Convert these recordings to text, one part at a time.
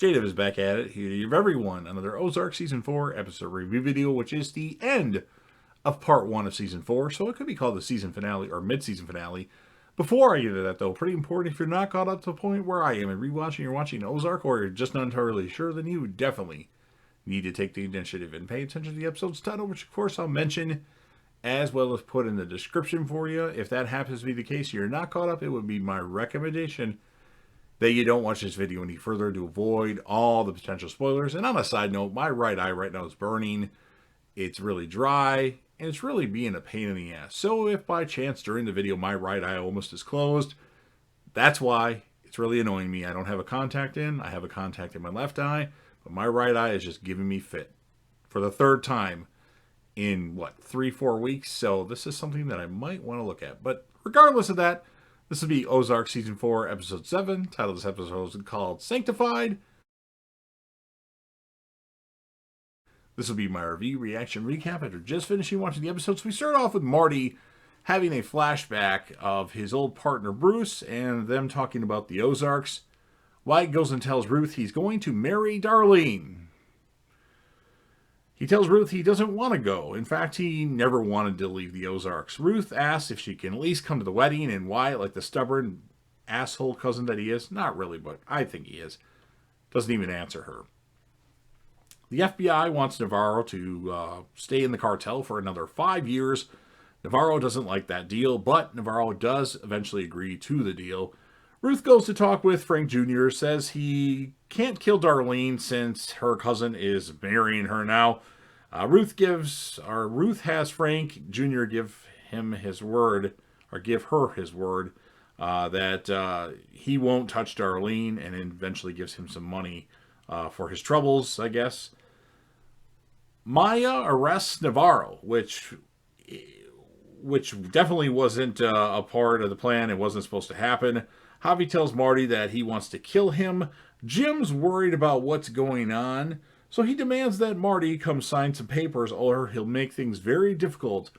J-Dub is back at it. Here to give everyone another Ozark Season 4 episode review video, which is the end of Part 1 of Season 4, so it could be called the season finale or mid-season finale. Before I get to that, though, pretty important, if you're not caught up to the point where I am and rewatching or watching Ozark, or you're just not entirely sure, then you definitely need to take the initiative and pay attention to the episode's title, which of course I'll mention as well as put in the description for you. If that happens to be the case, you're not caught up, it would be my recommendation that you don't watch this video any further to avoid all the potential spoilers. And on a side note, my right eye right now is burning. It's really dry, and it's really being a pain in the ass. So if by chance during the video my right eye almost is closed, that's why. It's really annoying me. I don't have a contact in. I have a contact in my left eye, but my right eye is just giving me fit for the third time in, 3-4 weeks. So this is something that I might want to look at. But regardless of that, this will be Ozark Season 4, Episode 7. Title of this episode is called Sanctified. This will be my review, reaction, recap after just finishing watching the episodes. We start off with Marty having a flashback of his old partner Bruce and them talking about the Ozarks. Wyatt goes and tells Ruth he's going to marry Darlene. He tells Ruth he doesn't want to go. In fact, he never wanted to leave the Ozarks. Ruth asks if she can at least come to the wedding, and Wyatt, like the stubborn asshole cousin that he is, not really, but I think he is, doesn't even answer her. The FBI wants Navarro to stay in the cartel for another 5 years. Navarro doesn't like that deal, but Navarro does eventually agree to the deal. Ruth goes to talk with Frank Jr., says he can't kill Darlene since her cousin is marrying her now. Ruth has Frank Jr. give him his word, or give her his word, that he won't touch Darlene, and eventually gives him some money for his troubles, I guess. Maya arrests Navarro, which definitely wasn't a part of the plan. It wasn't supposed to happen. Javi tells Marty that he wants to kill him. Jim's worried about what's going on, so he demands that Marty come sign some papers, or he'll make things very difficult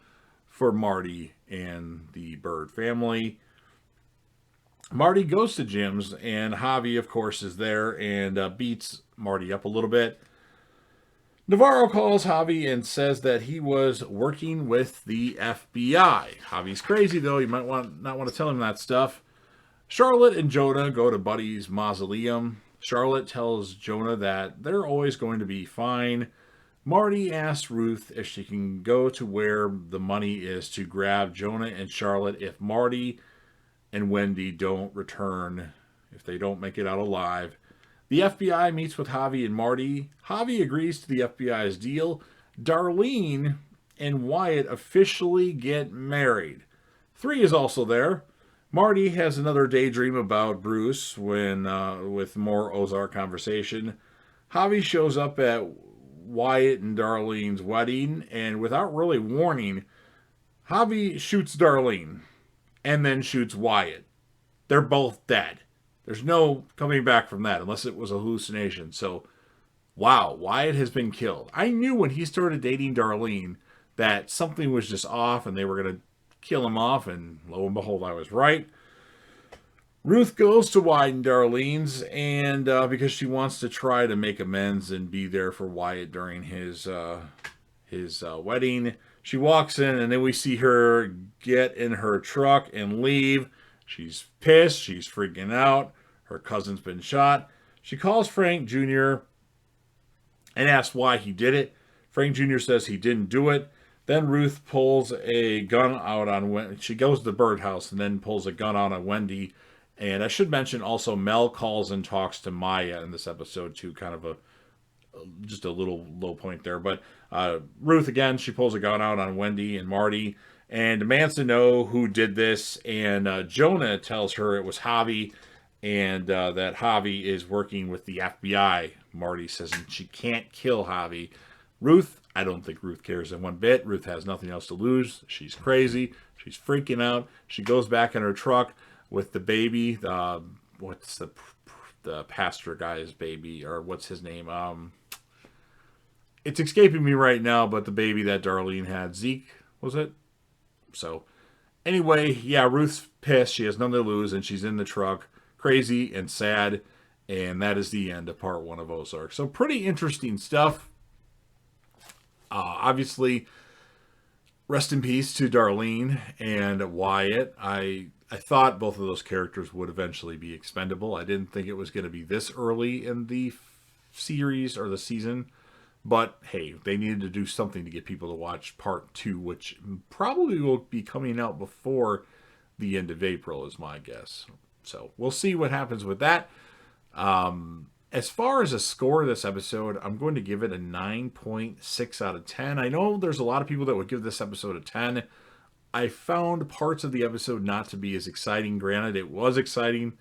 for Marty and the Bird family. Marty goes to Jim's, and Javi, of course, is there and beats Marty up a little bit. Navarro calls Javi and says that he was working with the FBI. Javi's crazy, though. You might not want to tell him that stuff. Charlotte and Jonah go to Buddy's mausoleum. Charlotte tells Jonah that they're always going to be fine. Marty asks Ruth if she can go to where the money is to grab Jonah and Charlotte if Marty and Wendy don't return, if they don't make it out alive. The FBI meets with Javi and Marty. Javi agrees to the FBI's deal. Darlene and Wyatt officially get married. 3 is also there. Marty has another daydream about Bruce with more Ozark conversation. Javi shows up at Wyatt and Darlene's wedding, and without really warning, Javi shoots Darlene and then shoots Wyatt. They're both dead. There's no coming back from that unless it was a hallucination. So, wow, Wyatt has been killed. I knew when he started dating Darlene that something was just off and they were going to kill him off, and lo and behold, I was right. Ruth goes to Wyatt and Darlene's, and because she wants to try to make amends and be there for Wyatt during his wedding. She walks in, and then we see her get in her truck and leave. She's pissed. She's freaking out. Her cousin's been shot. She calls Frank Jr. and asks why he did it. Frank Jr. says he didn't do it. Then Ruth pulls a gun out on Wendy. She goes to the birdhouse and then pulls a gun out on Wendy. And I should mention also Mel calls and talks to Maya in this episode too. Kind of just a little low point there. But Ruth, again, she pulls a gun out on Wendy and Marty and demands to know who did this. And Jonah tells her it was Javi and that Javi is working with the FBI. Marty says she can't kill Javi. Ruth, I don't think Ruth cares one bit. Ruth has nothing else to lose. She's crazy. She's freaking out. She goes back in her truck with the baby. What's the pastor guy's baby, or what's his name? It's escaping me right now, but the baby that Darlene had, Zeke, was it? So, anyway, yeah, Ruth's pissed. She has nothing to lose, and she's in the truck, crazy and sad. And that is the end of part 1 of Ozark. So pretty interesting stuff. Obviously, rest in peace to Darlene and Wyatt. I thought both of those characters would eventually be expendable. I didn't think it was going to be this early in the series or the season. But hey, they needed to do something to get people to watch part 2, which probably will be coming out before the end of April, is my guess. So we'll see what happens with that. As far as a score of this episode, I'm going to give it a 9.6 out of 10. I know there's a lot of people that would give this episode a 10. I found parts of the episode not to be as exciting. Granted, it was exciting.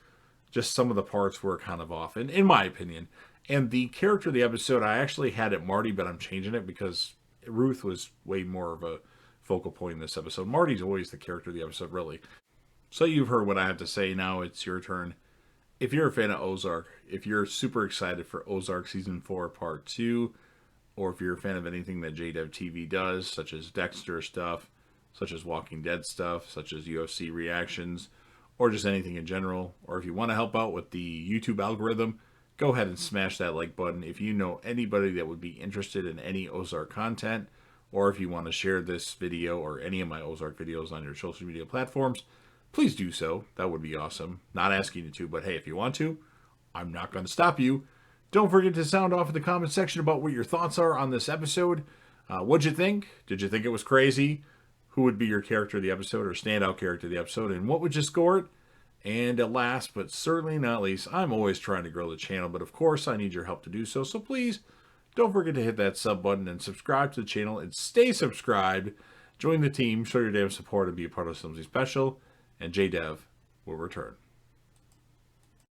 Just some of the parts were kind of off, in my opinion. And the character of the episode, I actually had it Marty, but I'm changing it because Ruth was way more of a focal point in this episode. Marty's always the character of the episode, really. So you've heard what I have to say. Now it's your turn. If you're a fan of Ozark, if you're super excited for Ozark Season 4 Part 2, or if you're a fan of anything that JDev TV does, such as Dexter stuff, such as Walking Dead stuff, such as UFC reactions, or just anything in general, or if you want to help out with the YouTube algorithm, go ahead and smash that like button. If you know anybody that would be interested in any Ozark content, or if you want to share this video or any of my Ozark videos on your social media platforms, please do so. That would be awesome. Not asking you to, but hey, if you want to, I'm not going to stop you. Don't forget to sound off in the comment section about what your thoughts are on this episode. What'd you think? Did you think it was crazy? Who would be your character of the episode or standout character of the episode? And what would you score it? And last but certainly not least, I'm always trying to grow the channel, but of course I need your help to do so. So please don't forget to hit that sub button and subscribe to the channel and stay subscribed. Join the team, show your damn support, and be a part of something special. And JDev will return.